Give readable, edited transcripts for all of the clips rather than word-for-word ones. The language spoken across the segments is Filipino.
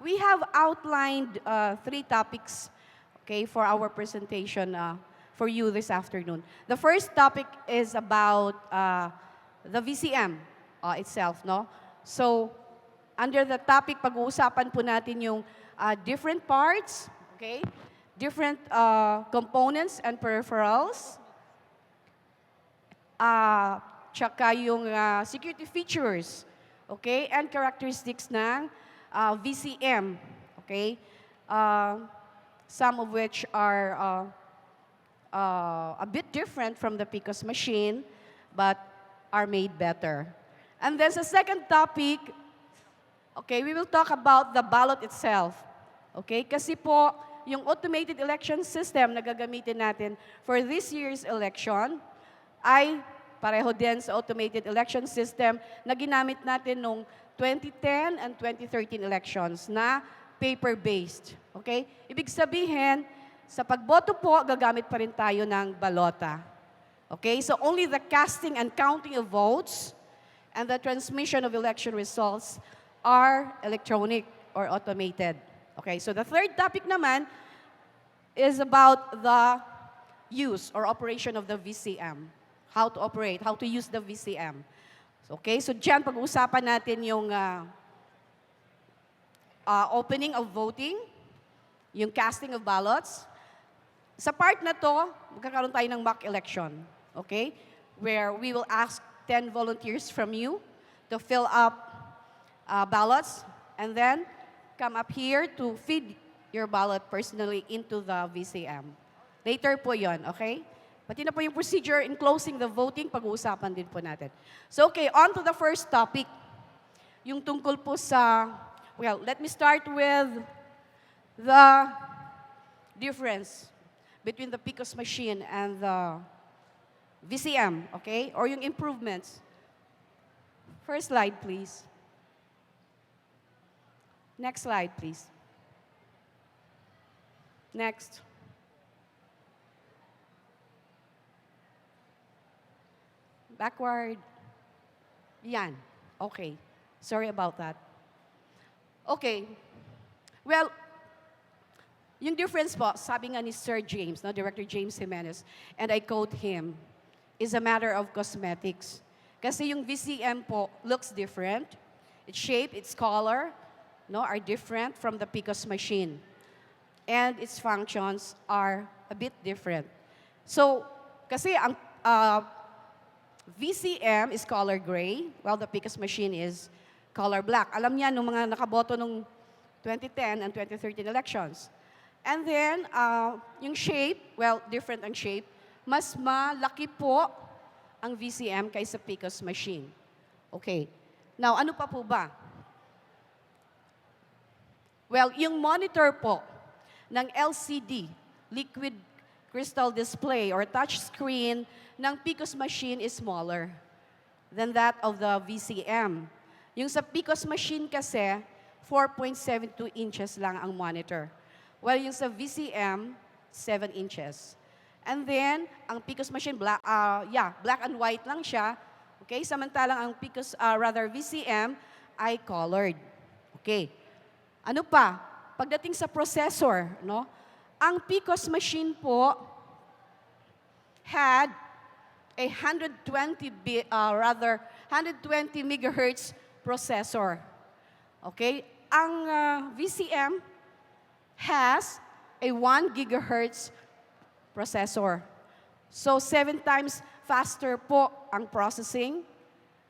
we have outlined three topics, okay, for our presentation for you this afternoon. The first topic is about the VCM itself, no? So, under the topic, pag-uusapan po natin yung different parts, okay? Different components and peripherals, tsaka yung security features, okay? And characteristics ng VCM, okay? Some of which are a bit different from the PICOS machine, but are made better. And then sa second topic, okay, we will talk about the ballot itself. Okay? Kasi po, yung automated election system na gagamitin natin for this year's election ay pareho din sa automated election system na ginamit natin noong 2010 and 2013 elections na paper-based. Okay? Ibig sabihin, sa pagboto po, gagamit pa rin tayo ng balota. Okay? So only the casting and counting of votes and the transmission of election results are electronic or automated. Okay, so the third topic naman is about the use or operation of the VCM. How to operate, how to use the VCM. Okay, so dyan pag-uusapan natin yung opening of voting, yung casting of ballots. Sa part na to, magkakaroon tayo ng mock election. Okay, where we will ask 10 volunteers from you to fill up ballots and then come up here to feed your ballot personally into the VCM. Later po yon, okay? Pati na po yung procedure in closing the voting, pag-uusapan din po natin. So okay, on to the first topic. Yung tungkol po sa, well, let me start with the difference between the PICOS machine and the VCM, okay? Or yung improvements. First slide, please. Next slide, please. Next. Backward. Yan. Okay. Sorry about that. Okay. Well, yung difference po, sabi nga ni Sir James, no, Director James Jimenez, and I quote him, is a matter of cosmetics. Kasi yung VCM po looks different. Its shape, its color, no, are different from the PICOS machine. And its functions are a bit different. So, kasi ang VCM is color gray, while the PICOS machine is color black. Alam niya nung mga nakaboto nung 2010 and 2013 elections. And then, yung shape, well, different ang shape, mas malaki po ang VCM kaysa PICOS machine. Okay. Now, ano pa po ba? Well, yung monitor po ng LCD, liquid crystal display or touch screen ng PICOS machine is smaller than that of the VCM. Yung sa PICOS machine kasi, 4.72 inches lang ang monitor. While yung sa VCM, 7 inches. And then, ang PICOS machine, black and white lang siya. Okay, samantalang ang VCM ay colored. Okay. Ano pa? Pagdating sa processor, no? Ang PICOS machine po had a 120 megahertz processor. Okay? Ang VCM has a 1 gigahertz processor. So 7 times faster po ang processing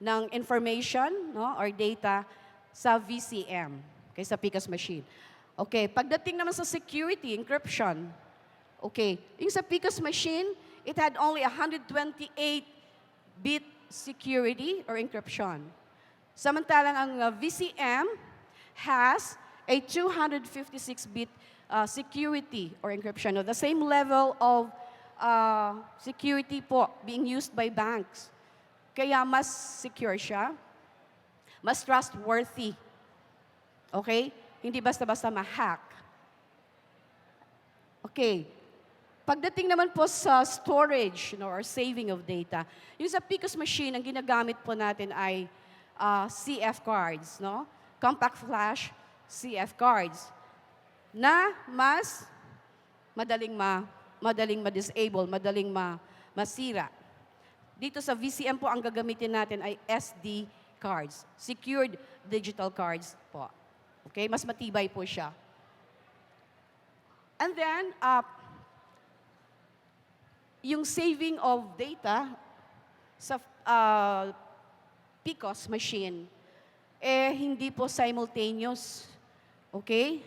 ng information, no, or data sa VCM. Okay, sa PICOS machine. Okay, pagdating naman sa security, encryption. Okay, yung sa PICOS machine, it had only 128-bit security or encryption. Samantalang ang VCM has a 256-bit security or encryption. No? The same level of security po being used by banks. Kaya mas secure siya, mas trustworthy. Okay? Hindi basta-basta ma-hack. Okay. Pagdating naman po sa storage, or saving of data, yung sa PICOS machine, ang ginagamit po natin ay CF cards, no? Compact flash CF cards na mas madaling ma-disable, madaling masira. Dito sa VCM po, ang gagamitin natin ay SD cards, secured digital cards po. Okay, mas matibay po siya. And then, yung saving of data sa PCOS machine, hindi po simultaneous. Okay?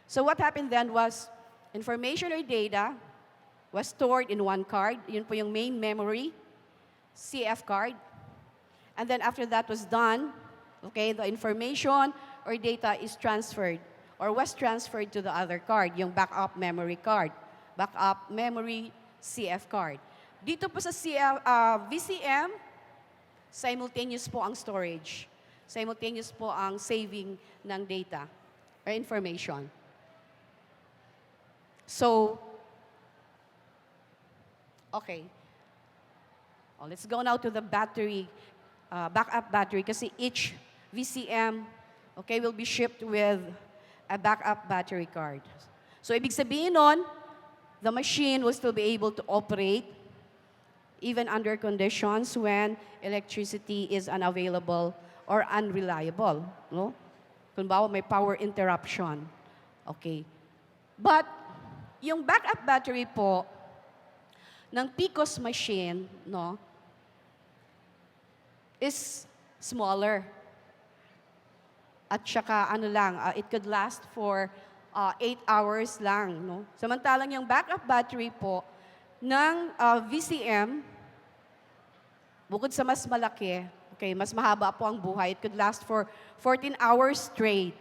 So what happened then was, information or data was stored in one card. Yun po yung main memory, CF card. And then after that was done, okay, the information or data is transferred or was transferred to the other card, yung backup memory card, backup memory CF card. Dito po sa VCM, simultaneous po ang storage. Simultaneous po ang saving ng data or information. So, okay. Let's go now to the battery, backup battery, kasi each VCM, okay, will be shipped with a backup battery card. So, ibig sabihin nun, the machine will still be able to operate even under conditions when electricity is unavailable or unreliable. No? Kung bawa may power interruption. Okay. But, yung backup battery po ng PCOS machine, no, is smaller. At saka it could last for 8 hours lang. No? Samantalang yung backup battery po ng VCM, bukod sa mas malaki, okay, mas mahaba po ang buhay, it could last for 14 hours straight.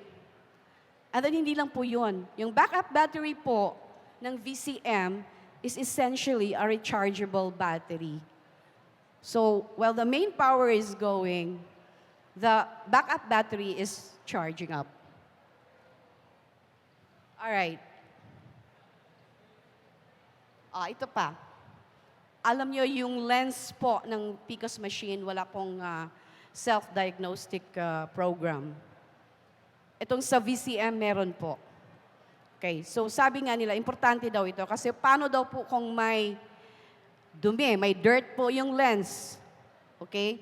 And then hindi lang po yun. Yung backup battery po ng VCM is essentially a rechargeable battery. So, while the main power is going, the backup battery is charging up. All right. Ito pa. Alam nyo, yung lens po ng PCOS machine, wala pong self-diagnostic program. Itong sa VCM, meron po. Okay, so sabi nga nila, importante daw ito kasi paano daw po kung may dumi, may dirt po yung lens. Okay?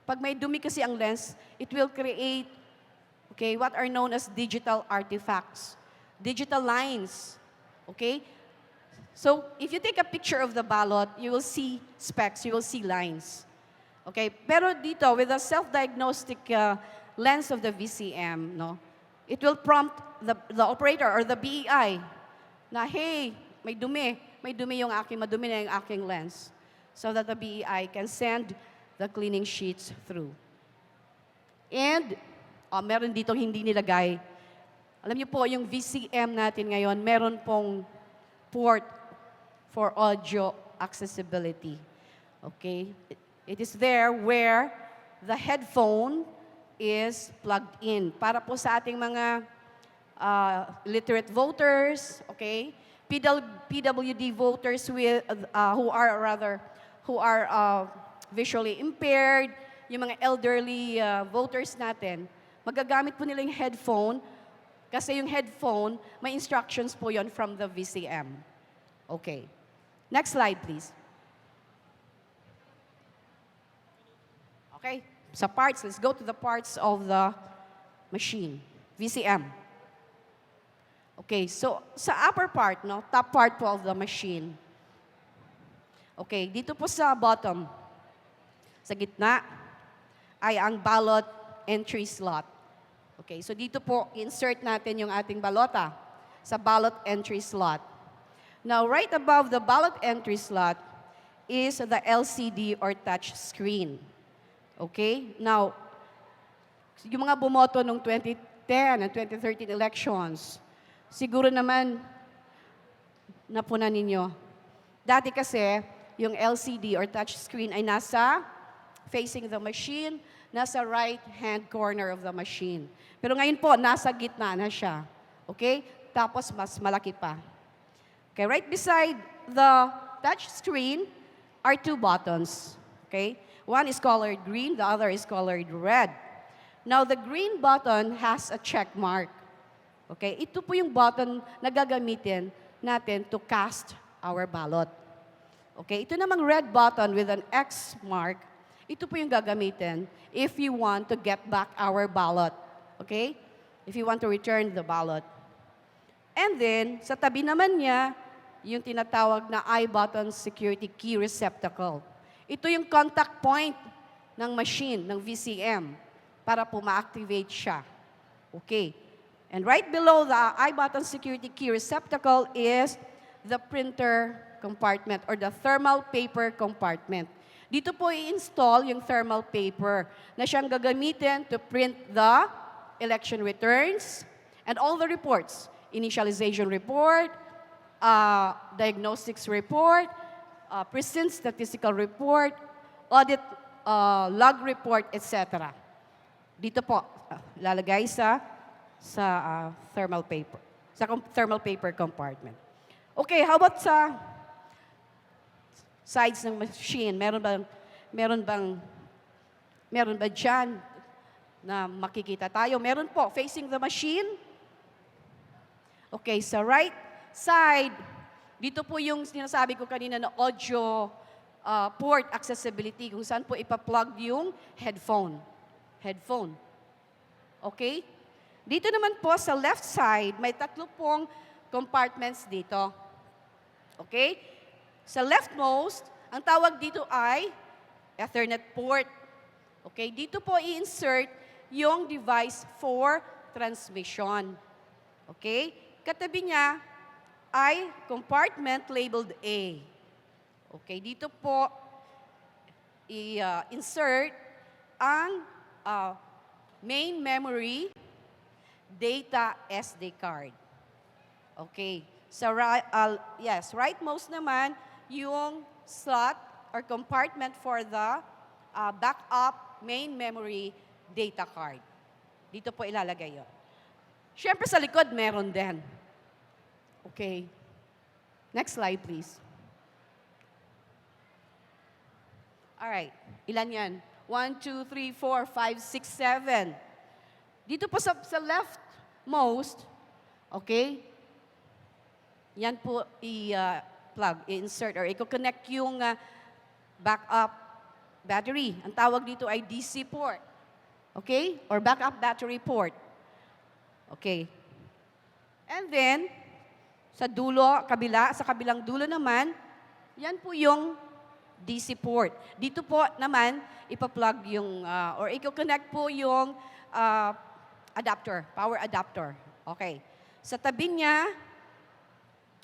Pag may dumi kasi ang lens, it will create, okay, what are known as digital artifacts, digital lines. Okay? So, if you take a picture of the ballot, you will see specks, you will see lines. Okay? Pero dito, with the self-diagnostic lens of the VCM, no, it will prompt the operator or the BEI na, hey, may dumi madumi na yung aking lens. So that the BEI can send the cleaning sheets through. And, meron dito hindi nilagay. Alam niyo po, yung VCM natin ngayon, meron pong port for audio accessibility. Okay? It is there where the headphone is plugged in. Para po sa ating mga literate voters, okay? PWD voters who are visually impaired, yung mga elderly voters natin, magagamit po nila yung headphone kasi yung headphone, may instructions po yon from the VCM. Okay. Next slide, please. Okay. Sa parts, let's go to the parts of the machine. VCM. Okay, so sa upper part, no, top part po of the machine. Okay, dito po sa bottom, sa gitna, ay ang ballot entry slot. Okay, so dito po, insert natin yung ating balota sa ballot entry slot. Now, right above the ballot entry slot is the LCD or touch screen. Okay, now, yung mga bumoto noong 2010 and 2013 elections, siguro naman, napunan ninyo. Dati kasi, yung LCD or touch screen ay nasa facing the machine, nasa right-hand corner of the machine. Pero ngayon po, nasa gitna na siya. Okay? Tapos, mas malaki pa. Okay, right beside the touch screen are two buttons. Okay? One is colored green, the other is colored red. Now, the green button has a check mark. Okay? Ito po yung button na gagamitin natin to cast our ballot. Okay? Ito namang red button with an X mark, ito po yung gagamitin if you want to get back our ballot. Okay? If you want to return the ballot. And then, sa tabi naman niya, yung tinatawag na I-button security key receptacle. Ito yung contact point ng machine, ng VCM, para po ma-activate siya. Okay. And right below the I-button security key receptacle is the printer compartment or the thermal paper compartment. Dito po i-install yung thermal paper na siyang gagamitin to print the election returns and all the reports. Initialization report, diagnostics report, precinct statistical report, audit log report, etc. Dito po, lalagay sa thermal paper, sa thermal paper compartment. Okay, how about sa sides ng machine? Meron ba dyan na makikita tayo? Meron po, facing the machine. Okay, sa right side, dito po yung sinasabi ko kanina na audio port accessibility, kung saan po ipa-plug yung headphone. Okay? Dito naman po sa left side, may tatlo pong compartments dito. Okay? Sa leftmost, ang tawag dito ay Ethernet port. Okay? Dito po i-insert yung device for transmission. Okay? Katabi niya ay compartment labeled A. Okay, dito po i-insert ang main memory data SD card. Okay, so rightmost naman yung slot or compartment for the backup main memory data card. Dito po ilalagay yun. Siyempre sa likod meron din. Okay. Next slide, please. All right. Ilan yan? 1, 2, 3, 4, 5, 6, 7. Dito po sa leftmost, okay, yan po i-plug, i-insert, or i-connect yung backup battery. Ang tawag dito ay DC port. Okay? Or backup battery port. Okay. And then, sa dulo, sa kabilang dulo naman, yan po yung DC port. Dito po naman, ipa-plug yung, or i-connect po yung adapter, power adapter. Okay. Sa tabi niya,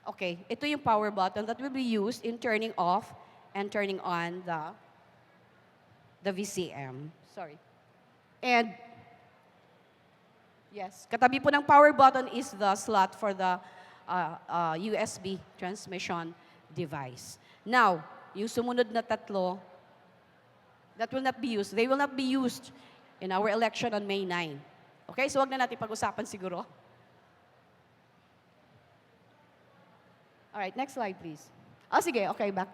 okay, ito yung power button that will be used in turning off and turning on the VCM. Sorry. And, yes, katabi po ng power button is the slot for the USB transmission device. Now, yung sumunod na tatlo, that will not be used. They will not be used in our election on May 9. Okay? So, wag na natin pag-usapan siguro. Alright, next slide, please. Sige. Okay, back.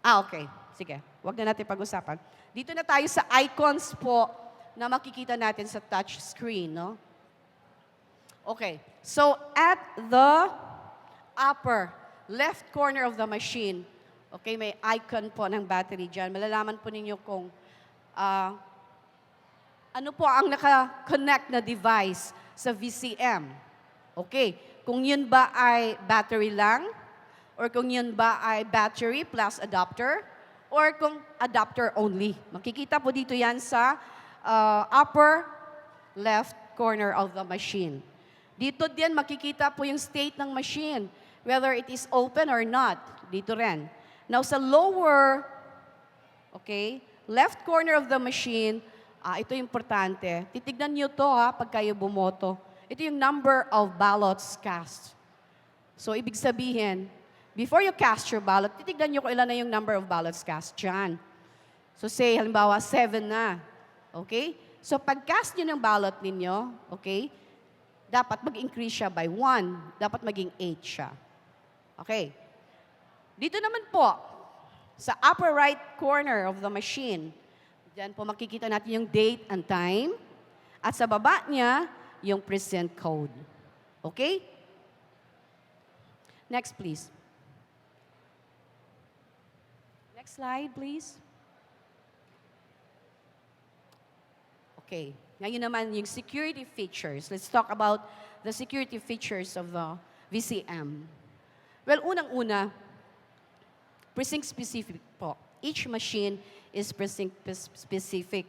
Okay. Sige. Wag na natin pag-usapan. Dito na tayo sa icons po na makikita natin sa touch screen, no? Okay. So, at the upper left corner of the machine, okay, may icon po ng battery dyan. Malalaman po ninyo kung ano po ang naka-connect na device sa VCM. Okay. Kung yun ba ay battery lang, or kung yun ba ay battery plus adapter, or kung adapter only. Makikita po dito yan sa upper left corner of the machine. Dito din makikita po yung state ng machine, whether it is open or not. Dito rin. Now sa lower, okay, left corner of the machine, ito yung importante. Titignan nyo to pag kayo bumoto. Ito yung number of ballots cast. So ibig sabihin, before you cast your ballot, titignan nyo kung ilan na yung number of ballots cast dyan. So say, halimbawa, 7 na. Okay? So pag-cast nyo ng ballot ninyo, okay, dapat mag-increase siya by 1. Dapat maging 8 siya. Okay. Dito naman po, Sa upper right corner of the machine, diyan po makikita natin yung date and time. At sa baba niya, yung present code. Okay? Next, please. Next slide, please. Okay. Ngayon naman, yung security features. Let's talk about the security features of the VCM. Well, unang-una, precinct specific po. Each machine is precinct specific.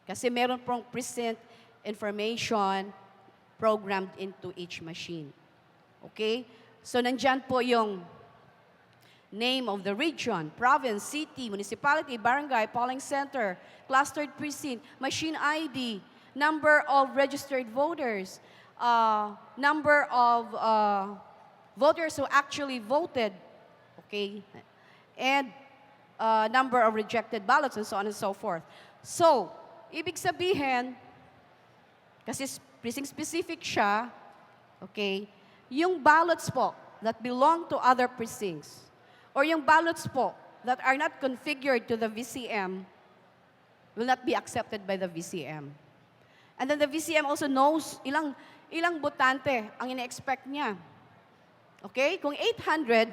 Kasi meron pong precinct information programmed into each machine. Okay? So, nandyan po yung name of the region, province, city, municipality, barangay, polling center, clustered precinct, machine ID, number of registered voters, number of voters who actually voted, okay, and number of rejected ballots, and so on and so forth. So, ibig sabihin, kasi precinct specific siya, okay, yung ballots po that belong to other precincts, or yung ballots po that are not configured to the VCM will not be accepted by the VCM. And then the VCM also knows ilang botante ang ina-expect niya. Okay? Kung 800,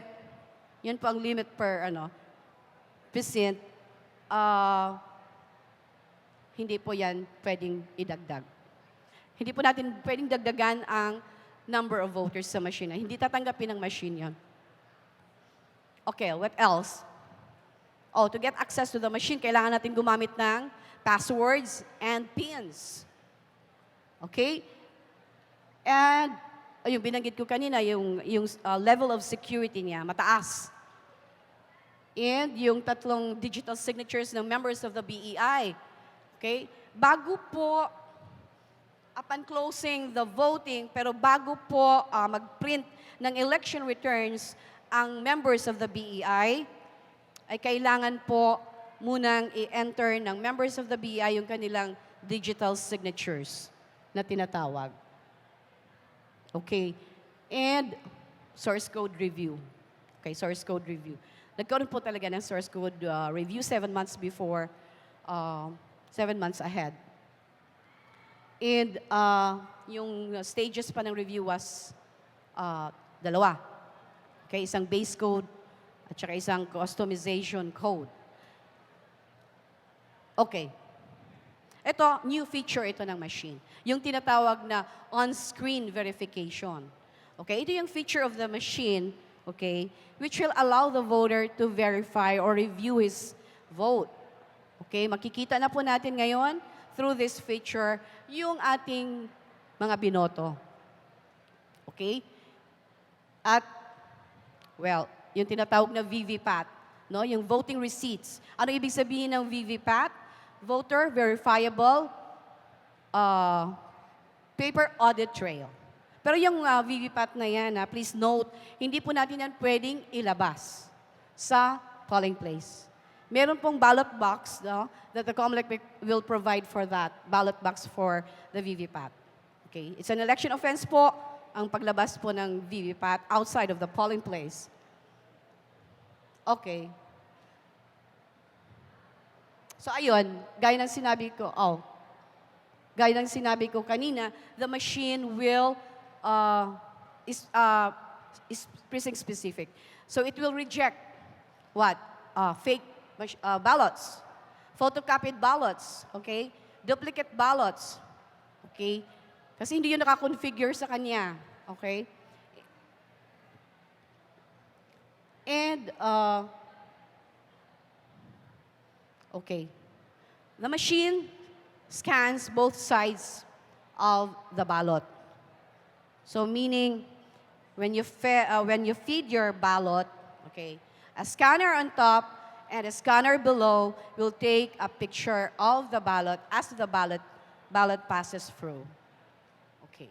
yun po ang limit per precinct, hindi po yan pwedeng idagdag. Hindi po natin pwedeng dagdagan ang number of voters sa machine. Hindi tatanggapin ng machine yan. Okay, what else? Oh, to get access to the machine, kailangan natin gumamit ng passwords and pins. Okay? And, yung binanggit ko kanina, yung level of security niya, mataas. And yung 3 digital signatures ng members of the BEI. Okay? Bago po, upon closing the voting, pero bago po mag-print ng election returns, ang members of the BEI, ay kailangan po munang i-enter ng members of the BEI yung kanilang digital signatures na tinatawag. Okay. And source code review. Okay, source code review. Nagkaroon po talaga ng source code review 7 months before, 7 months ahead. And yung stages pa ng review was 2. Okay, isang base code at saka isang customization code. Okay. Ito, new feature ito ng machine. Yung tinatawag na on-screen verification. Okay, ito yung feature of the machine, okay, which will allow the voter to verify or review his vote. Okay, makikita na po natin ngayon through this feature yung ating mga binoto. Okay? At, well, yung tinatawag na VVPAT, no? Yung voting receipts. Ano ibig sabihin ng VVPAT? Voter Verifiable Paper Audit Trail. Pero yung VVPAT na yan, please note, hindi po natin yan pwedeng ilabas sa polling place. Meron pong ballot box, no, that the COMELEC will provide for that, ballot box for the VVPAT. Okay? It's an election offense po, ang paglabas po ng VVPAT outside of the polling place. Okay. So ayun, gaya ng sinabi ko kanina, the machine will is precinct specific. So it will reject what? Fake ballots, photocopied ballots, okay? Duplicate ballots, okay? Kasi hindi yun nakakonfigure sa kanya, okay? And, okay. The machine scans both sides of the ballot. So meaning, when you feed your ballot, okay, a scanner on top and a scanner below will take a picture of the ballot as the ballot passes through. Okay.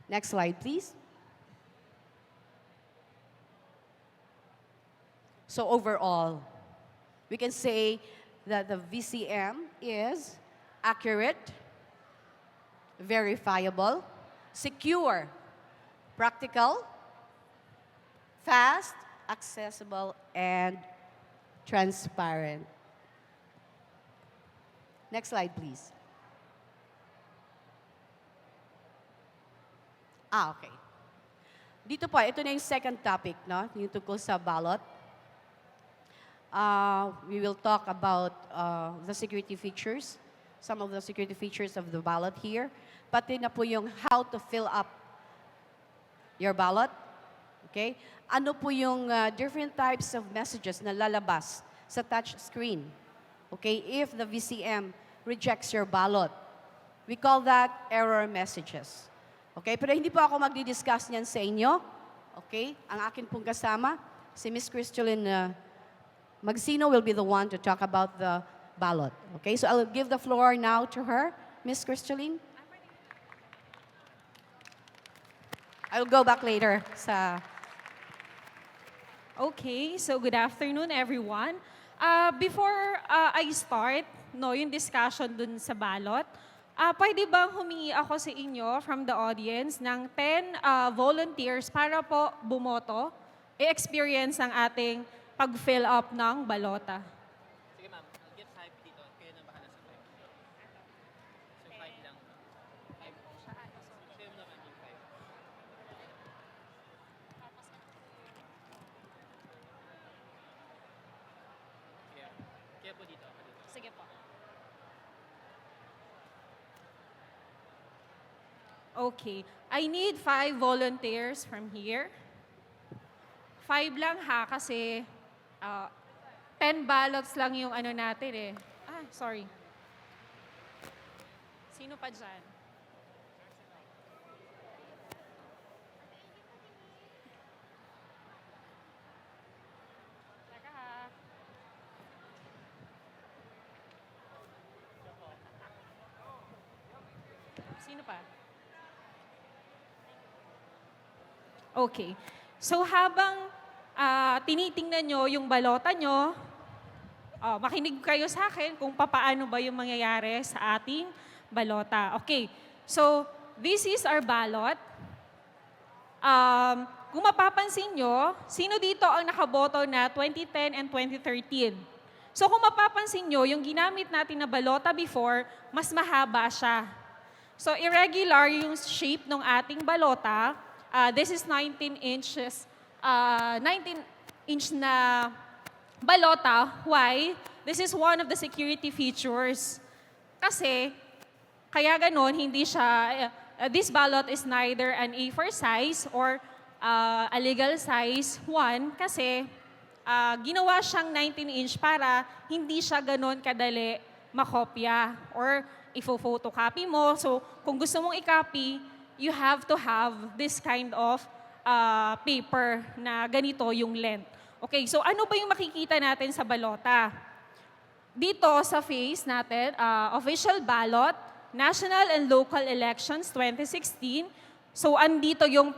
Next slide, please. So overall, we can say that the VCM is accurate, verifiable, secure, practical, fast, accessible, and transparent. Next slide, please. Okay. Dito po, ito na yung second topic, no? Yung tungkol sa ballot. We will talk about the security features, some of the security features of the ballot here. Pati na po yung how to fill up your ballot. Okay? Ano po yung different types of messages na lalabas sa touch screen. Okay? If the VCM rejects your ballot, we call that error messages. Okay? Pero hindi po ako magdi-discuss niyan sa inyo. Okay? Ang akin pong kasama, si Miss Crystalline Magsino will be the one to talk about the ballot. Okay? So I'll give the floor now to her. Miss Crystalline? I'll go back later sa... Okay, so good afternoon everyone. Before I start yung discussion dun sa ballot, pwede bang humingi ako sa inyo from the audience ng 10 volunteers para po bumoto, i-experience ang ating pag-fill up ng balota. Sige ma'am, I'll get 5 dito. Kayo na bahala sa 5. So 5 lang. 5. Kayo naman yung 5. Kaya po dito. Sige po. Okay. I need 5 volunteers from here. 5 lang ha, kasi 10 ballots lang yung ano natin eh. Sorry. Sino pa dyan? Teka ha. Sino pa? Okay. So habang tinitingnan nyo yung balota nyo, makinig kayo sa akin kung papaano ba yung mangyayari sa ating balota. Okay. So this is our ballot. Kung mapapansin nyo, sino dito ang nakaboto na 2010 and 2013? So kung mapapansin nyo, yung ginamit natin na balota before, mas mahaba siya. So irregular yung shape ng ating balota. This is 19 inches, 19-inch na balota. Why? This is one of the security features. Kasi, kaya ganon, hindi siya, this ballot is neither an A4 size or a legal size one kasi ginawa siyang 19-inch para hindi siya ganon kadali makopya or ifo-photocopy mo. So, kung gusto mong i-copy, you have to have this kind of paper na ganito yung length. Okay, so ano ba yung makikita natin sa balota? Dito sa face natin, official ballot, national and local elections 2016. So andito yung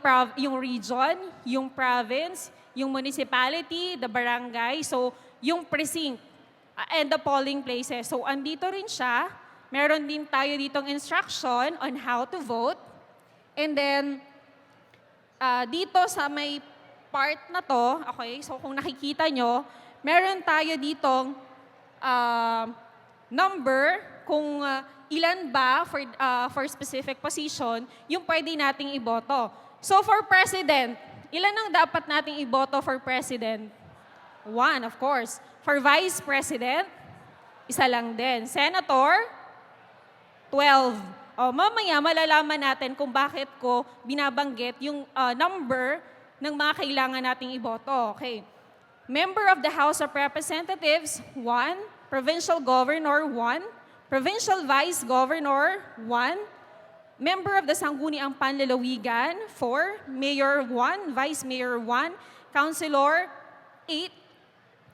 region, yung province, yung municipality, the barangay, so yung precinct, and the polling places. So andito rin siya. Meron din tayo ditong instruction on how to vote. And then, dito sa may part na to, okay, so kung nakikita nyo, meron tayo ditong number kung ilan ba for specific position yung pwede nating iboto. So for president, ilan ang dapat nating iboto for president? 1, of course. For vice president, isa lang din. Senator, 12. Mamaya malalaman natin kung bakit ko binabanggit yung number ng mga kailangan nating iboto. Okay. Member of the House of Representatives, 1. Provincial Governor, 1. Provincial Vice Governor, 1. Member of the Sangguniang Panlalawigan, 4. Mayor, 1. Vice Mayor, 1. Councilor, 8.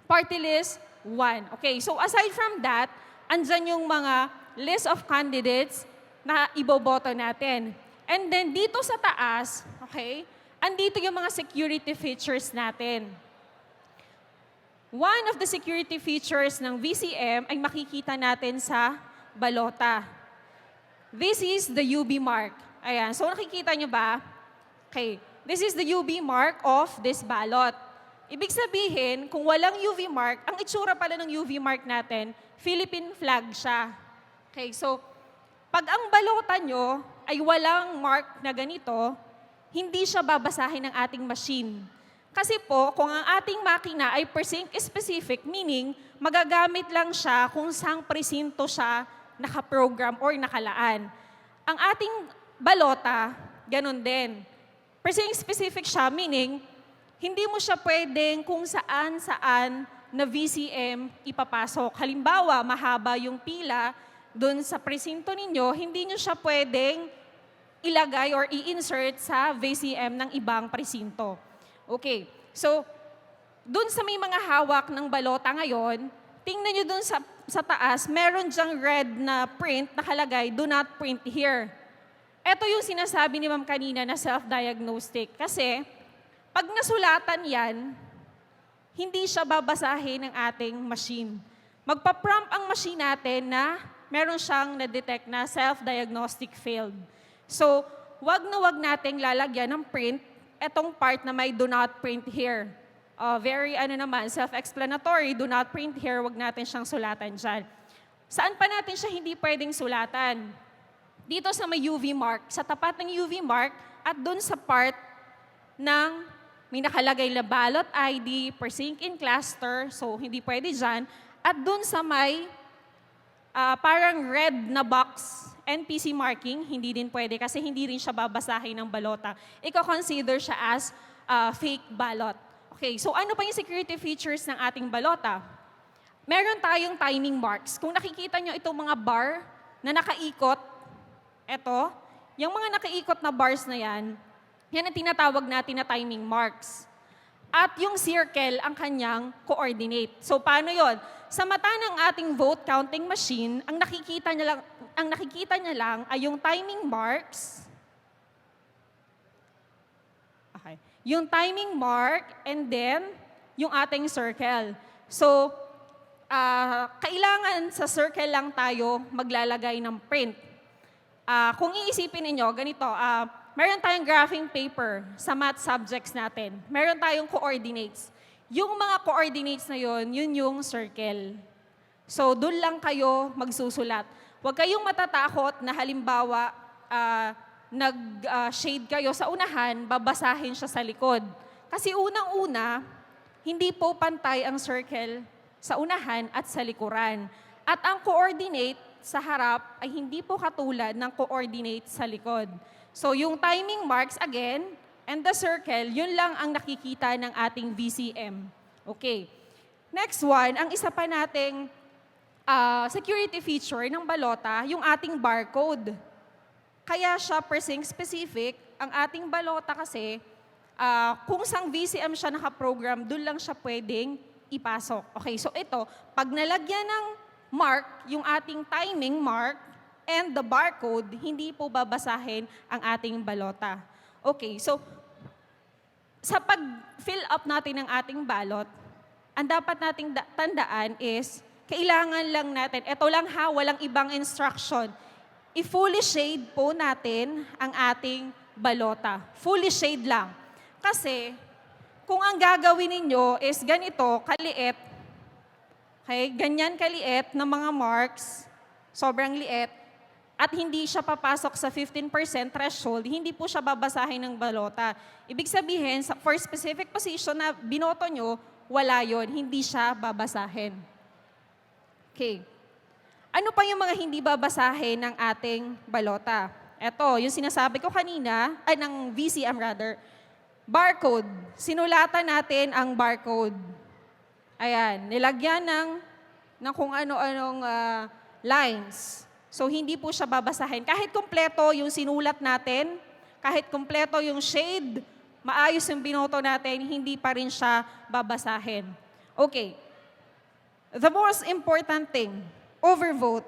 Party list, 1. Okay, so aside from that, andyan yung mga list of candidates na iboboto natin. And then dito sa taas, okay, andito yung mga security features natin. One of the security features ng VCM ay makikita natin sa balota. This is the UB mark. Ayan, so nakikita nyo ba? Okay, this is the UB mark of this ballot. ibig sabihin, kung walang UV mark, ang itsura pala ng UV mark natin, Philippine flag siya. Okay, so pag ang balota nyo ay walang mark na ganito, hindi siya babasahin ng ating machine. Kasi po, kung ang ating makina ay precinct specific, meaning magagamit lang siya kung saang presinto siya nakaprogram or nakalaan. Ang ating balota, ganun din. Precinct specific siya, meaning hindi mo siya pwedeng kung saan-saan na VCM ipapasok. Halimbawa, mahaba yung pila doon sa presinto ninyo, hindi nyo siya pwedeng ilagay or i-insert sa VCM ng ibang presinto. Okay, so doon sa may mga hawak ng balota ngayon, tingnan nyo doon sa taas, meron dyang red na print nakalagay, do not print here. Ito yung sinasabi ni Ma'am kanina na self-diagnostic. Kasi pag nasulatan yan, hindi siya babasahin ng ating machine. Magpa-prompt ang machine natin na meron siyang na-detect na self-diagnostic failed. So, wag nating lalagyan ng print etong part na may do not print here. Very self-explanatory, do not print here, wag natin siyang sulatan dyan. Saan pa natin siya hindi pwedeng sulatan? Dito sa may UV mark, sa tapat ng UV mark at dun sa part ng may nakalagay na ballot ID, precinct in cluster, so hindi pwede dyan. At dun sa may parang red na box, NPC marking, hindi din pwede kasi hindi rin siya babasahin ng balota. Iko-consider siya as fake ballot. Okay, so ano pa yung security features ng ating balota? Meron tayong timing marks. Kung nakikita nyo itong mga bar na nakaikot, eto, yung mga nakaikot na bars na yan ang tinatawag natin na timing marks. At yung circle ang kanyang coordinate. So paano yon? Sa mata ng ating vote counting machine, ang nakikita niya lang ay yung timing marks. Okay. Yung timing mark and then yung ating circle. So kailangan sa circle lang tayo maglalagay ng print. Kung iisipin niyo ganito, meron tayong graphing paper sa math subjects natin. Meron tayong coordinates. Yung mga coordinates na yun yung circle. So, doon lang kayo magsusulat. Huwag kayong matatakot na halimbawa, nag-shade kayo sa unahan, babasahin siya sa likod. Kasi unang-una, hindi po pantay ang circle sa unahan at sa likuran. At ang coordinate sa harap ay hindi po katulad ng coordinate sa likod. So, yung timing marks again, and the circle, yun lang ang nakikita ng ating VCM. Okay. Next one, ang isa pa nating security feature ng balota, yung ating barcode. Kaya siya precinct specific, ang ating balota kasi, kung sang VCM siya nakaprogram, doon lang siya pwedeng ipasok. Okay, so ito, pag nalagyan ng mark, yung ating timing mark, and the barcode, hindi po babasahin ang ating balota. Okay, so sa pag-fill up natin ng ating balot, ang dapat nating tandaan is, kailangan lang natin, eto lang ha, walang ibang instruction, i-fully shade po natin ang ating balota. Fully shade lang. Kasi, kung ang gagawin ninyo is ganito, kaliit, okay, ganyan kaliit ng mga marks, sobrang liit, at hindi siya papasok sa 15% threshold, hindi po siya babasahin ng balota. Ibig sabihin, for specific position na binoto nyo, wala yon, hindi siya babasahin. Okay. Ano pa yung mga hindi babasahin ng ating balota? Ito, yung sinasabi ko kanina, ng VCM rather, barcode. Sinulatan natin ang barcode. Ayan, nilagyan ng kung ano-anong lines. So, hindi po siya babasahin. Kahit kumpleto yung sinulat natin, kahit kumpleto yung shade, maayos yung binoto natin, hindi pa rin siya babasahin. Okay. The most important thing, overvote.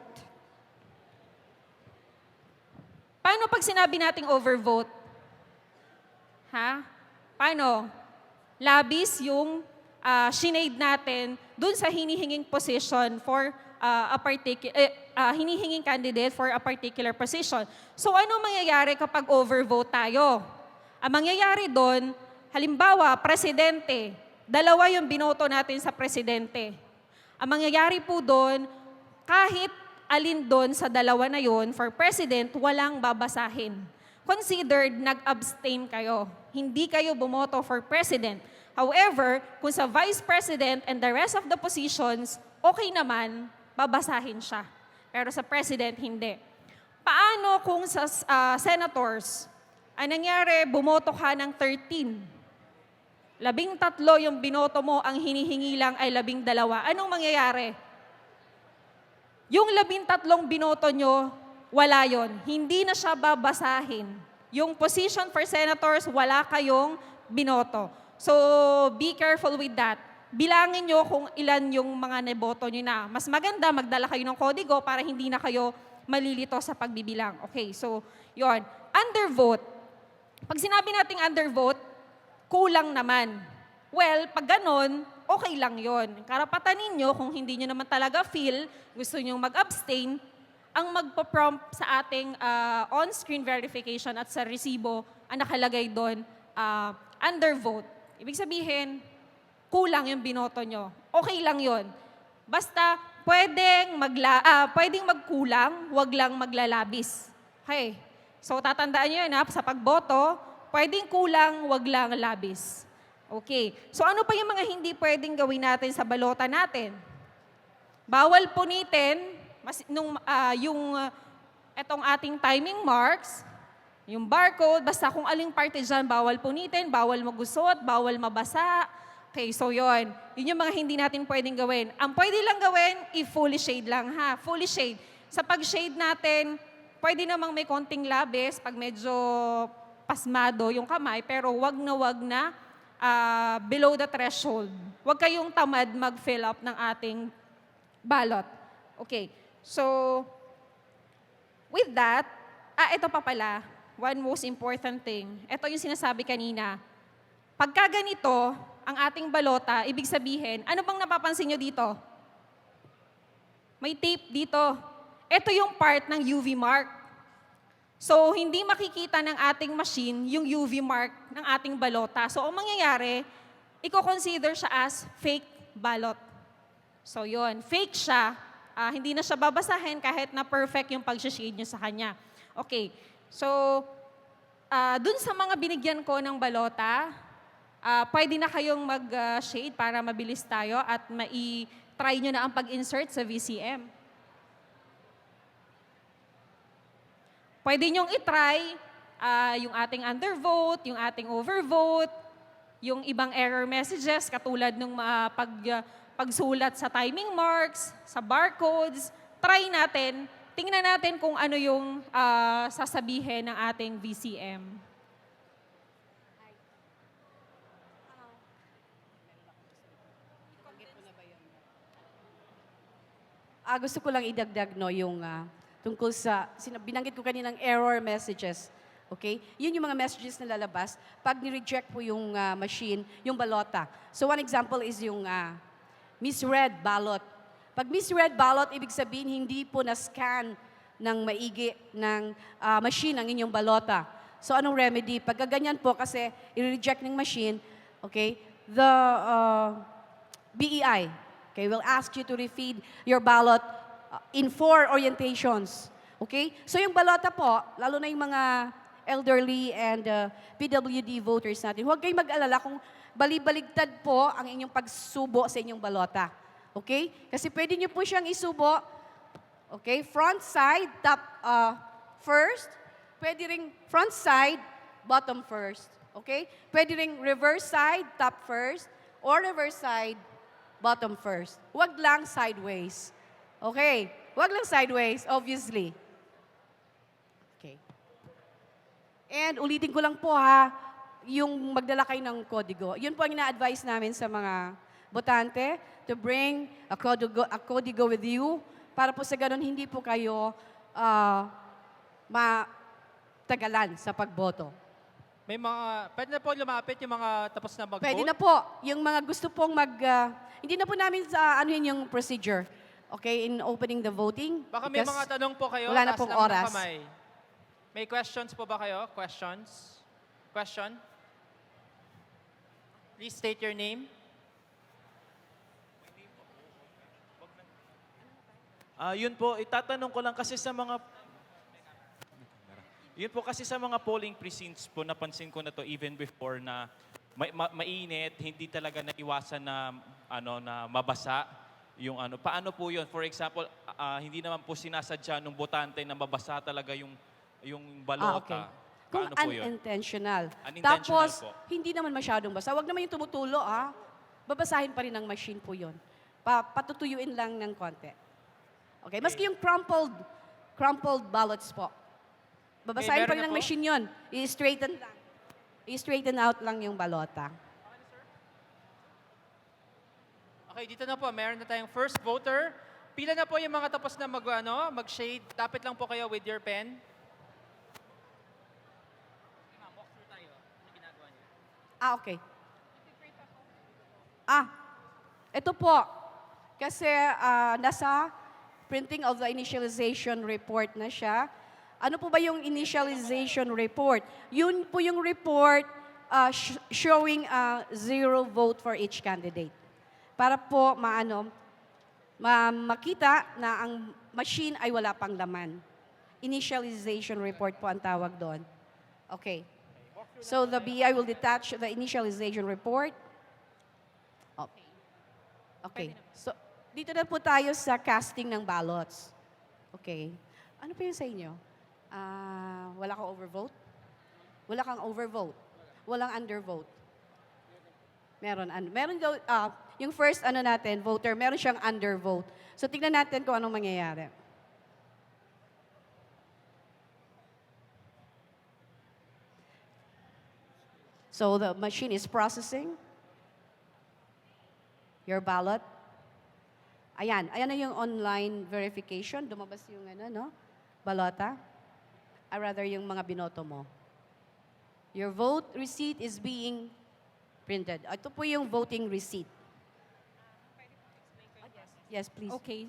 Paano pag sinabi nating overvote? Ha? Paano? Labis yung shinade natin dun sa hinihinging position for hinihinging candidate for a particular position. So ano mangyayari kapag overvote tayo? Ang mangyayari doon, halimbawa, presidente, dalawa yung binoto natin sa presidente. Ang mangyayari po doon, kahit alin doon sa dalawa na yon for president, walang babasahin. Considered nag-abstain kayo. Hindi kayo bumoto for president. However, kung sa vice president and the rest of the positions, okay naman, babasahin siya. Pero sa president, hindi. Paano kung sa senators, ang nangyari, bumoto ka ng 13. 13 yung binoto mo, ang hinihingi lang ay 12. Anong mangyayari? Yung 13 binoto nyo, wala yon. Hindi na siya babasahin. Yung position for senators, wala kayong binoto. So, be careful with that. Bilangin nyo kung ilan yung mga neboto nyo na. Mas maganda, magdala kayo ng kodigo para hindi na kayo malilito sa pagbibilang. Okay, so, yon. Undervote. Pag sinabi nating undervote, kulang naman. Well, pag ganon, okay lang yon. Karapatan ninyo, kung hindi nyo naman talaga feel, gusto nyo mag-abstain, ang magpo-prompt sa ating on-screen verification at sa resibo, ang nakalagay doon, undervote. Ibig sabihin, kulang yung binoto nyo. Okay lang yon. Basta, pwedeng magkulang, wag lang maglalabis. Okay. So, tatandaan nyo yun, sa pagboto, pwedeng kulang, wag lang labis. Okay. So, ano pa yung mga hindi pwedeng gawin natin sa balota natin? Bawal punitin, etong ating timing marks, yung barcode, basta kung aling parte dyan, bawal punitin, bawal magusot, bawal mabasa. Okay, so yon. Yun yung mga hindi natin pwedeng gawin. Ang pwede lang gawin, i-fully shade lang ha. Fully shade. Sa pag-shade natin, pwede namang may konting labis pag medyo pasmado yung kamay, pero wag na below the threshold. Wag kayong tamad mag-fill up ng ating ballot. Okay, so with that, ito pa pala, one most important thing. Ito yung sinasabi kanina. Pagka ganito, ang ating balota, ibig sabihin, ano bang napapansin nyo dito? May tape dito. Ito yung part ng UV mark. So, hindi makikita ng ating machine yung UV mark ng ating balota. So, ang mangyayari, i-consider siya as fake ballot. So, yon, fake siya. Hindi na siya babasahin kahit na perfect yung pag-shade nyo sa kanya. Okay. So, dun sa mga binigyan ko ng balota, pwede na kayong mag-shade para mabilis tayo at try nyo na ang pag-insert sa VCM. Pwede nyong itry yung ating undervote, yung ating overvote, yung ibang error messages katulad ng pagsulat sa timing marks, sa barcodes. Try natin, tingnan natin kung ano yung sasabihin ng ating VCM. Gusto ko lang idagdag yung tungkol sa, binanggit ko kaninang error messages. Okay? Yun yung mga messages na lalabas pag ni-reject po yung machine, yung balota. So one example is yung misread ballot. Pag misread ballot, ibig sabihin hindi po na-scan ng maigi ng machine ang inyong balota. So anong remedy? Pag ganyan po kasi i-reject ng machine, okay, the BEI, okay, will ask you to refeed your ballot in 4 orientations. Okay? So yung balota po, lalo na yung mga elderly and PWD voters natin, huwag kayong mag-alala kung balibaligtad po ang inyong pagsubo sa inyong balota. Okay? Kasi pwede nyo po siyang isubo, okay, front side, top first, pwede ring front side, bottom first. Okay? Pwede ring reverse side, top first, or reverse side, bottom first. Huwag lang sideways. Okay. Huwag lang sideways, obviously. Okay. And ulitin ko lang po yung magdala kayo ng kodigo. Yun po ang ina-advise namin sa mga botante to bring a kodigo with you para po sa ganun hindi po kayo matagalan sa pagboto. May pwede na po lumapit yung mga tapos na mag-vote? Pwede na po. Yung mga gusto pong hindi na po namin anuhin yung procedure. Okay, in opening the voting. Baka may mga tanong po kayo. Wala na taas pong lang ng oras. kamay. May questions po ba kayo? Questions? Question? Please state your name. Yun po, itatanong ko lang kasi sa mga yun po kasi sa mga polling precincts po, napansin ko na to even before na mainit, hindi talaga naiwasan na na mabasa yung ano. Paano po yun? For example, hindi naman po sinasadya ng botante na mabasa talaga yung balota. Okay. Kung Paano po yun? unintentional. Unintentional Tapos, po. hindi naman masyadong basa. Huwag naman yung tumutulo, babasahin pa rin ng machine po yun. Patutuyuin lang ng konti. Okay, maski yung crumpled ballots po. Babasahin meron pa rin na ng po. machine yun. I-straighten lang. I-straighten out lang yung balota. Okay, dito na po. Meron na tayong first voter. Pila na po yung mga tapos na mag-shade. Lapit lang po kayo with your pen. Ma'am, walk through tayo. Ano ginagawa niyo? Okay. Ito po. Kasi nasa printing of the initialization report na siya. Ano po ba yung initialization report? Yun po yung report showing 0 vote for each candidate. Para po makita na ang machine ay wala pang laman. Initialization report po ang tawag doon. Okay. So the BI will detach the initialization report. Okay. So dito na po tayo sa casting ng ballots. Okay. Ano po yung sa inyo? Wala kang overvote? Wala kang overvote? Walang undervote? Meron daw, yung first natin, voter, meron siyang undervote. So tignan natin kung anong mangyayari. So the machine is processing your ballot. Ayan na yung online verification. Dumabas yung balota. Or rather, yung mga binoto mo. Your vote receipt is being printed. Ito po yung voting receipt. Yes, please. Okay.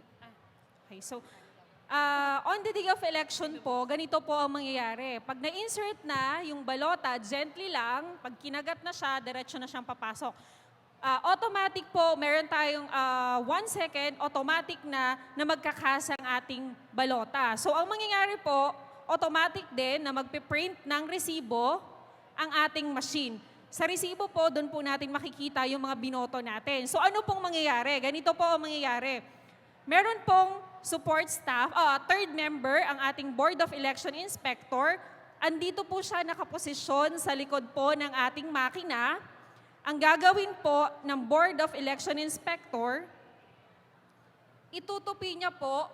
Okay, so on the day of election po, ganito po ang mangyayari. Pag na-insert na yung balota, gently lang, pag kinagat na siya, diretso na siyang papasok. Automatic po, meron tayong 1 second, automatic na magkakas ang ating balota. So ang mangyayari po, automatic din na magpiprint ng resibo ang ating machine. Sa resibo po, doon po natin makikita yung mga binoto natin. So ano pong mangyayari? Ganito po ang mangyayari. Meron pong support staff, third member, ang ating Board of Election Inspector. Andito po siya nakaposisyon sa likod po ng ating makina. Ang gagawin po ng Board of Election Inspector, itutupi niya po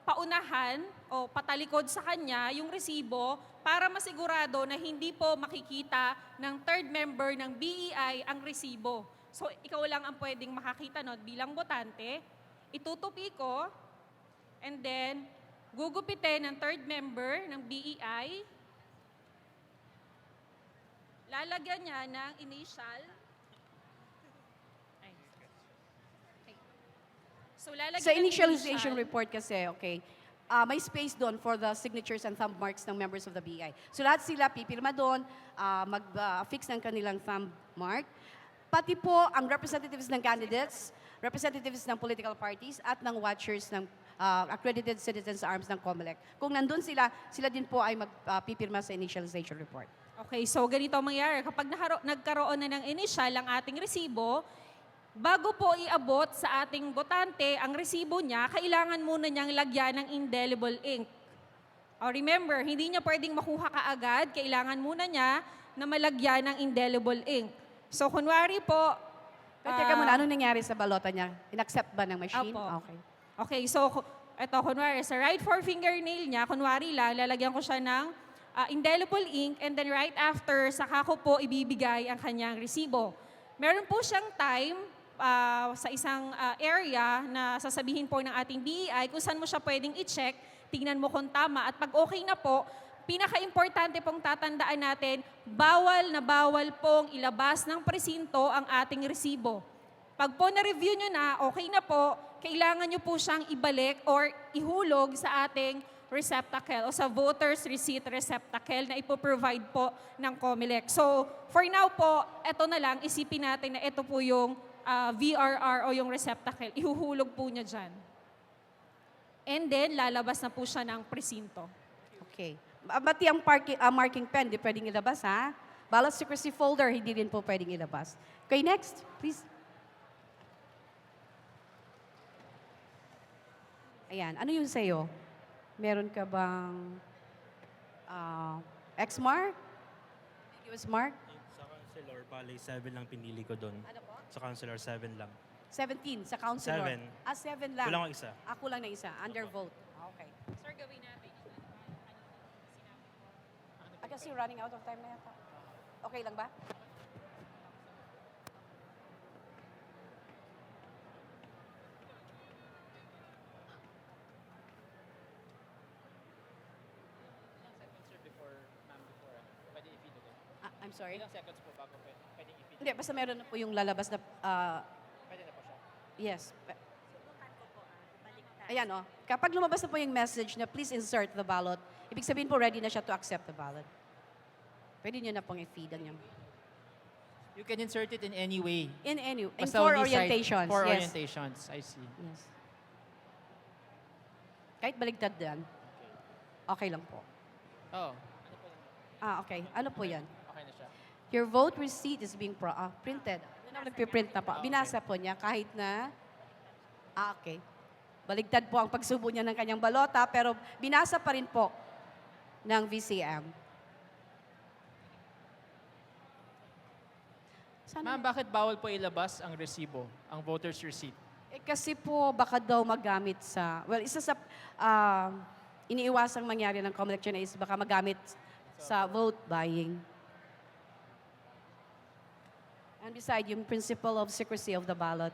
paunahan o patalikod sa kanya yung resibo para masigurado na hindi po makikita ng third member ng BEI ang resibo. So, ikaw lang ang pwedeng makakita bilang botante. Itutupi ko, and then gugupitin ng third member ng BEI. Lalagyan niya ng initial. So, lalagyan Sa ng initialization initial. report kasi, okay, may space doon for the signatures and thumb marks ng members of the BI. So lahat sila pipirma doon, mag-fix ng kanilang thumb mark. Pati po ang representatives ng candidates, representatives ng political parties, at ng watchers ng accredited citizens arms ng COMELEC. Kung nandun sila, sila din po ay magpipirma sa initialization report. Okay, so ganito ang mangyayari. Kapag nagkaroon na ng initial ang ating resibo, bago po iabot sa ating botante ang resibo niya, kailangan muna niyang lagyan ng indelible ink. Remember, hindi niya pwedeng makuha kaagad, kailangan muna niya na malagyan ng indelible ink. So, kunwari po... Pero teka muna, anong nangyari sa balota niya? In-accept ba ng machine? Apo. Okay. Okay, so ito, kunwari, sa right forefingernail niya, kunwari lang, lalagyan ko siya ng indelible ink, and then right after, saka ko po ibibigay ang kanyang resibo. Meron po siyang time sa isang area na sasabihin po ng ating BEI kung saan mo siya pwedeng i-check, tingnan mo kung tama. At pag okay na po, pinaka-importante pong tatandaan natin, bawal na bawal pong ilabas ng presinto ang ating resibo. Pag po na-review nyo na, okay na po, kailangan nyo po siyang ibalik or ihulog sa ating receptacle o sa voter's receipt receptacle na ipoprovide po ng COMELEC. So, for now po, eto na lang, isipin natin na ito po yung VRR o yung receptacle. Ihuhulog po niya dyan. And then, lalabas na po siya ng presinto. Okay. Pati ang marking pen, di pwedeng ilabas, ha? Ballot secrecy folder, hindi rin po pwedeng ilabas. Okay, next, please. Ayan, ano yung sa'yo? Meron ka bang X-mark? Ambiguous mark? Sa Counselor, bali 7 lang pinili ko doon. Ano po? Sa Counselor, 7 lang. 17 sa counselor. 7. 7 lang. Kulang ang isa. Ako lang na isa. Undervote. Okay. Sir, gawin natin. Kasi running out of time na yata. Okay lang ba? Ilang seconds sir before, ma'am, before, pwede i-feed ulit? I'm sorry. Ilang seconds po bago pwede i-feed? Hindi, basta meron na po yung lalabas na, Pwede na po siya. yes. Ayan, oh. Kapag lumabas na po yung message na please insert the ballot, ibig sabihin po ready na siya to accept the ballot. Pwede nyo na pong i-feed ang yung... You can insert it in any way. In Basta four only side- orientations. Four yes. orientations, I see. Yes. Kahit baligtad yan, okay lang po. Oh, Okay. Ano po yan? okay na siya. Your vote receipt is being printed. Nagpiprint na po. Binasa po niya kahit na... okay. Baligtad po ang pagsubo niya ng kanyang balota, pero binasa pa rin po ng VCM. Ma'am, bakit bawal po ilabas ang resibo, ang voter's receipt? Kasi po baka daw magamit sa... Well, isa sa iniiwasang mangyari ng COMELEC is baka magamit sa vote buying. And beside, yung principle of secrecy of the ballot.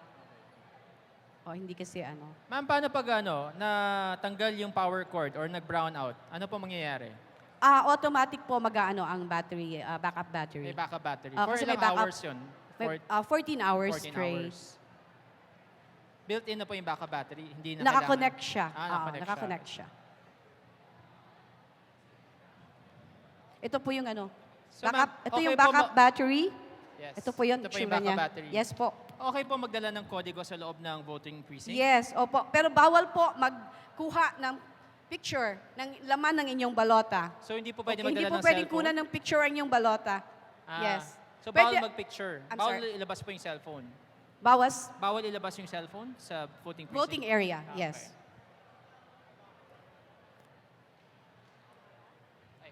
Hindi kasi ano. Ma'am, paano pag natanggal yung power cord or nag-brown out? Ano po mangyayari? Automatic po mag-ano ang battery, backup battery. May backup battery. Ah, For kasi ilang may backup- hours yun? May, 14 hours 14 straight. hours. Built-in na po yung backup battery? Hindi na Nakakonect siya. Nakakonect Nakakonect siya. Ito po yung ano. So, Backup, ma'am, ito okay yung po backup battery. Yes. Ito po yun. Ito po yung itsura backup niya. battery. Yes po. Okay po magdala ng kodigo sa loob ng voting precinct? Yes, opo. Pero bawal po magkuha ng picture ng laman ng inyong balota. So hindi po pwede Okay, hindi magdala po ng pwedeng cellphone? kunan ng picture ang inyong balota. Yes. So Pwede- bawal mag-picture? I'm Bawal sorry. ilabas po yung cellphone? Bawas Bawal ilabas yung cellphone sa voting precinct? voting area. Ah, Yes. okay.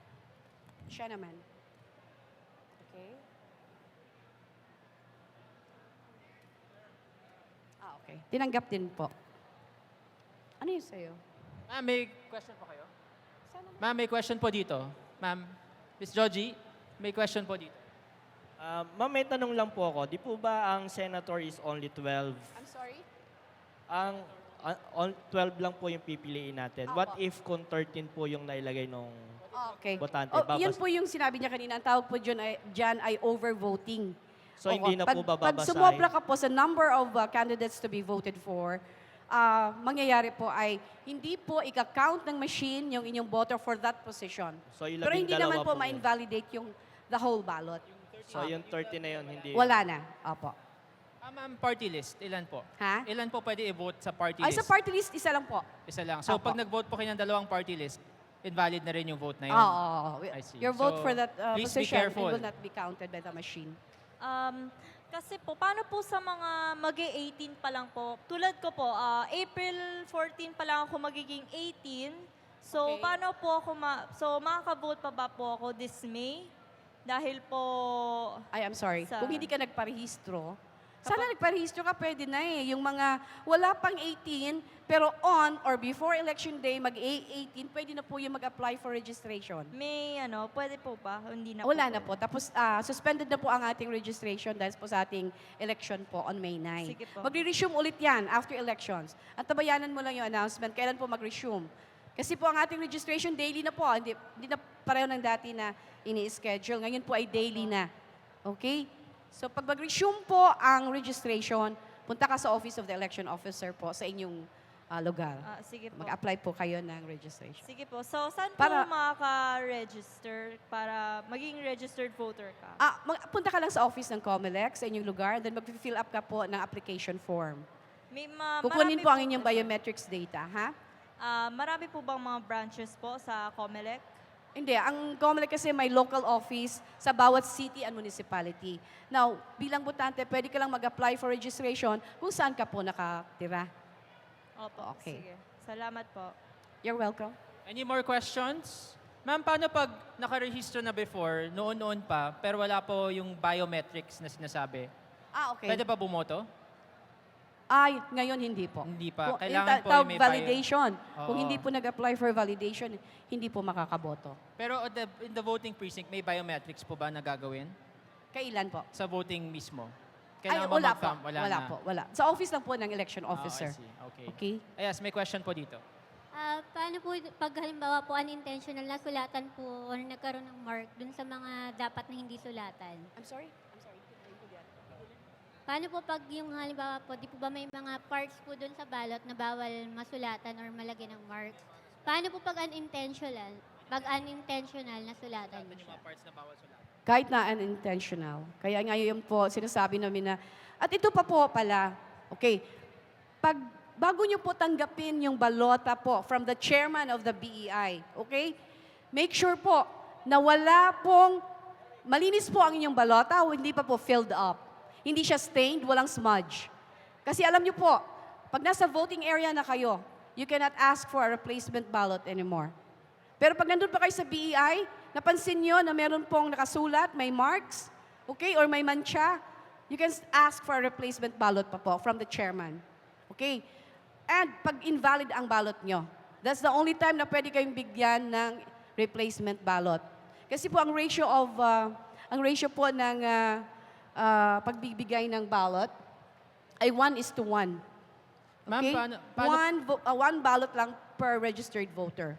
Siya naman. Okay. Okay. Tinanggap din po. Ano yung sa'yo? Ma'am, may question po kayo? Sana na. Ma'am, may question po dito. Ma'am, Miss Joji, may question po dito. Ma'am, may tanong lang po ako. Di po ba ang senator is only 12? I'm sorry? Ang 12 lang po yung pipiliin natin. What if kung 13 po yung nailagay nung... Okay. Botante, Yun babas- po yung sinabi niya kanina. Ang tawag po dyan ay overvoting. So, hindi na po Pag bababasahin? sumobra ka po sa number of candidates to be voted for, mangyayari po ay hindi po ika-count ng machine yung inyong boto for that position. So, yung Pero hindi 12 naman po po yun. ma-invalidate yung the whole ballot. So, yung 30 na yun, hindi... Wala na. Opo. Ma'am, party list, ilan po? Ha? Ilan po pwede i-vote sa party Ay, list? sa party list, isa lang po. Isa lang. So, Opo. pag nag-vote po kayo ng dalawang party list, invalid na rin yung vote na yun? Oo. I see. Your vote So, for that please be position careful. will not be counted by the machine. Kasi po, paano po sa mga mag-18 pa lang po? Tulad ko po, April 14 pa lang ako magiging 18. So, Okay. paano po ako so, makaka-vote pa ba po ako this May? Dahil po, I'm sorry. Sa- Kung hindi ka nagparehistro, sana nagparehistro ka, pwede na eh. Yung mga wala pang 18, pero on or before election day, mag-18, pwede na po yung mag-apply for registration. may pwede po ba? Hindi na Wala po. na po. Tapos suspended na po ang ating registration dahil po sa ating election po on May 9. Sige po. Magre-resume ulit yan after elections. At tabayanan mo lang yung announcement, kailan po mag-resume. Kasi po ang ating registration daily na po. Hindi na pareho ng dati na ini-schedule. Ngayon po ay daily na. Okay? So pag mag-resume po ang registration, punta ka sa Office of the Election Officer po sa inyong lugar. Sige po. Mag-apply po kayo ng registration. Sige po. So, saan Para- po makaka-register para maging registered voter ka? Punta ka lang sa office ng COMELEC sa inyong lugar, then mag-fill up ka po ng application form. May Kukunin marami po ang inyong kasi. biometrics data, ha? Marami po bang mga branches po sa COMELEC? Hindi, ang COMELEC kasi may local office sa bawat city and municipality. Now, bilang botante, pwede ka lang mag-apply for registration kung saan ka po nakatira. Opo, Okay. sige. Salamat po. You're welcome. Any more questions? Ma'am, paano pag nakarehistro na before, noon-noon pa, pero wala po yung biometrics na sinasabi? Okay. Pwede pa bumoto? Ay, ngayon hindi po. Hindi pa. Kung- Kailangan yung po tawag yung may bio- validation. Kung Oo. hindi po nag-apply for validation, hindi po makakaboto. Pero in the voting precinct, may biometrics po ba na gagawin? Kailan po? Sa voting mismo? Ay, ba wala po. mag-thumb? Wala na. po. Wala. Sa office lang po ng election Oh, officer. I see. Okay. Okay? Yes, may question po dito. Paano po pag halimbawa po unintentional na sulatan po or nagkaroon ng mark dun sa mga dapat na hindi sulatan? I'm sorry? Paano po pag yung halimbawa po, di po ba may mga parts po dun sa ballot na bawal masulatan or malagyan ng mark? Paano po pag unintentional? Pag unintentional na sulatan mo siya? parts na bawal sulatan. Kahit na unintentional. Kaya ngayon po, sinasabi namin na, at ito pa po pala, okay, bago nyo po tanggapin yung balota po from the chairman of the BEI, okay, make sure po na wala pong, malinis po ang inyong balota o hindi pa po filled up. Hindi siya stained, walang smudge. Kasi alam nyo po, pag nasa voting area na kayo, you cannot ask for a replacement ballot anymore. Pero pag nandun pa kayo sa BEI, napansin nyo na meron pong nakasulat, may marks, okay, or may mancha, you can ask for a replacement ballot pa po from the chairman. Okay? And pag invalid ang ballot nyo, that's the only time na pwede kayong bigyan ng replacement ballot. Kasi po ang ratio po ng pagbibigay ng ballot ay 1:1. Ma'am, Okay? paano One ballot lang per registered voter.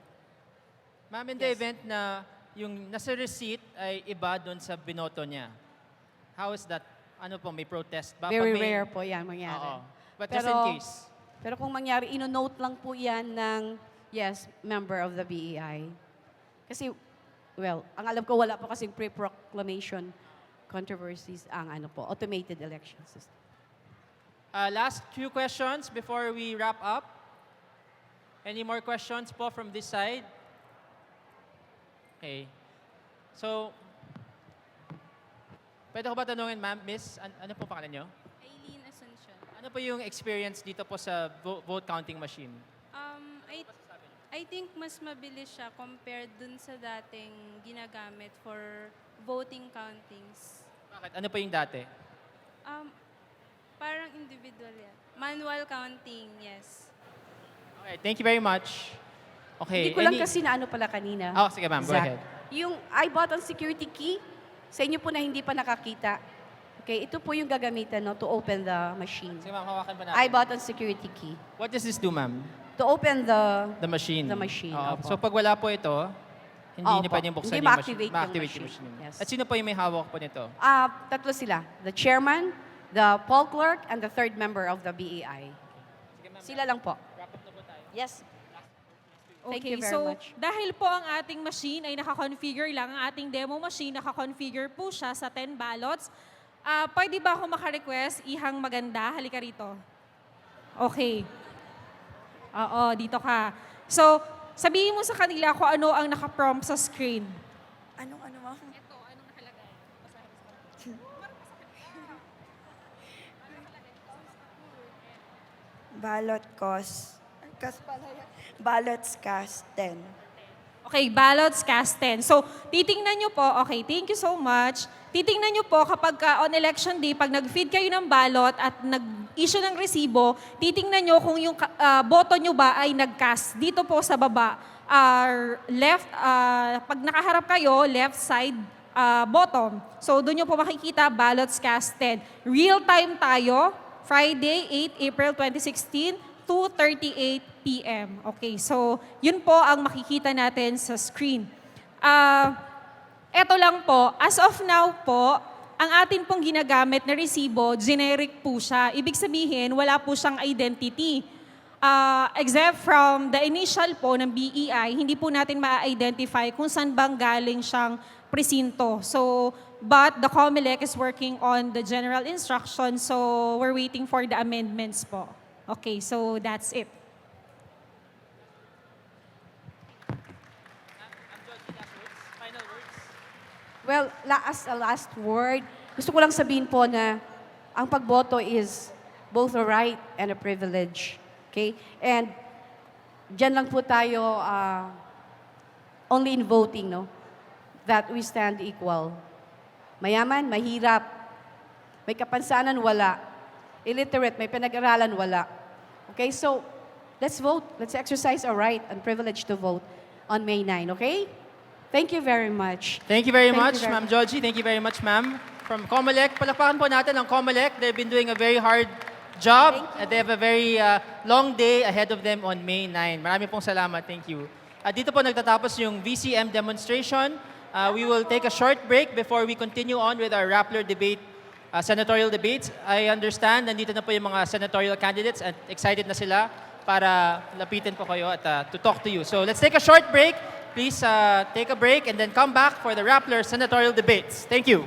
Ma'am, in the event na yung nasa receipt ay iba doon sa binoto niya, how is that? Ano po, may protest ba? Very Pag may- rare po yan mangyari. Oo. But just in case. Pero kung mangyari, ino-note lang po yan ng, yes, member of the BEI. Kasi, well, ang alam ko, wala po kasing pre-proclamation controversies ang automated election system. Last few questions before we wrap up. Any more questions po from this side? Okay. So, pwede ko ba tanungin, ma'am, miss, ano po pangalan nyo? Aileen Asuncion. Ano po yung experience dito po sa vote counting machine? I think mas mabilis siya compared dun sa dating ginagamit for voting countings. Bakit? Ano po yung dati? Parang individual yan. Manual counting, yes. Okay, thank you very much. Okay. Hindi ko lang kasi na ano pala kanina. Oh, sige ma'am, go Zach. ahead. Yung I-button security key, sa inyo po na hindi pa nakakita. Okay, ito po yung gagamitan to open the machine. Sige ma'am, hawakan pa natin. I-button security key. What does this do, ma'am? To open The machine. The machine, Oo. opo. So pag wala po ito, hindi Opo. niyo pwedeng buksan Hindi yung machine. ma-activate yung Ma-activate yung machine. machine. Yes. At sino po yung may hawak po nito? Tatlo sila. The chairman, the poll clerk, and the third member of the BEI. Sila lang po. Yes. Thank Okay, you very so much. dahil po ang ating machine ay nakakonfigure lang, ang ating demo machine nakakonfigure po siya sa 10 ballots, pwede ba ako makarequest, Ihang Maganda, halika rito. Okay. Oo, dito ka. So, sabihin mo sa kanila kung ano ang nakaprompt sa screen. Anong ano mo? Ito, anong nakalagay? Ballot cost. Ballots cast 10. Okay, ballots cast 10. So, titingnan nyo po, okay, thank you so much. Titingnan nyo po kapag on election day, pag nag-feed kayo ng ballot at nag-issue ng resibo, titingnan nyo kung yung boto nyo ba ay nag-cast. Dito po sa baba, left, pag nakaharap kayo, left side, bottom. So, doon nyo po makikita, ballots cast 10. Real time tayo, Friday, 8 April 2016, 2:38 p.m. Okay, so yun po ang makikita natin sa screen. Eto lang po, as of now po, ang atin pong ginagamit na resibo, generic po siya. Ibig sabihin, wala po siyang identity. Except from the initial po ng BEI, hindi po natin ma-identify kung saan bang galing siyang presinto. So, but the COMELEC is working on the general instructions, so we're waiting for the amendments po. Okay, so that's it. Well, as a last word, gusto ko lang sabihin po na ang pagboto is both a right and a privilege. Okay? And dyan lang po tayo only in voting, no? That we stand equal. Mayaman, mahirap. May kapansanan, wala. Illiterate, may pinag-aralan, wala. Okay, so let's vote. Let's exercise our right and privilege to vote on May 9, okay? Thank you very much. Thank you very Thank you much, very Ma'am much. Georgie. Thank you very much, ma'am. From COMELEC, palakpakan po natin ang COMELEC. They've been doing a very hard job. At they have a very long day ahead of them on May 9. Marami pong salamat. Thank you. At dito po nagtatapos yung VCM demonstration. We will take a short break before we continue on with our Rappler debate, senatorial debates. I understand, nandito na po yung mga senatorial candidates at excited na sila para lapitin po kayo at to talk to you. So let's take a short break. Please take a break and then come back for the Rappler senatorial debates. Thank you.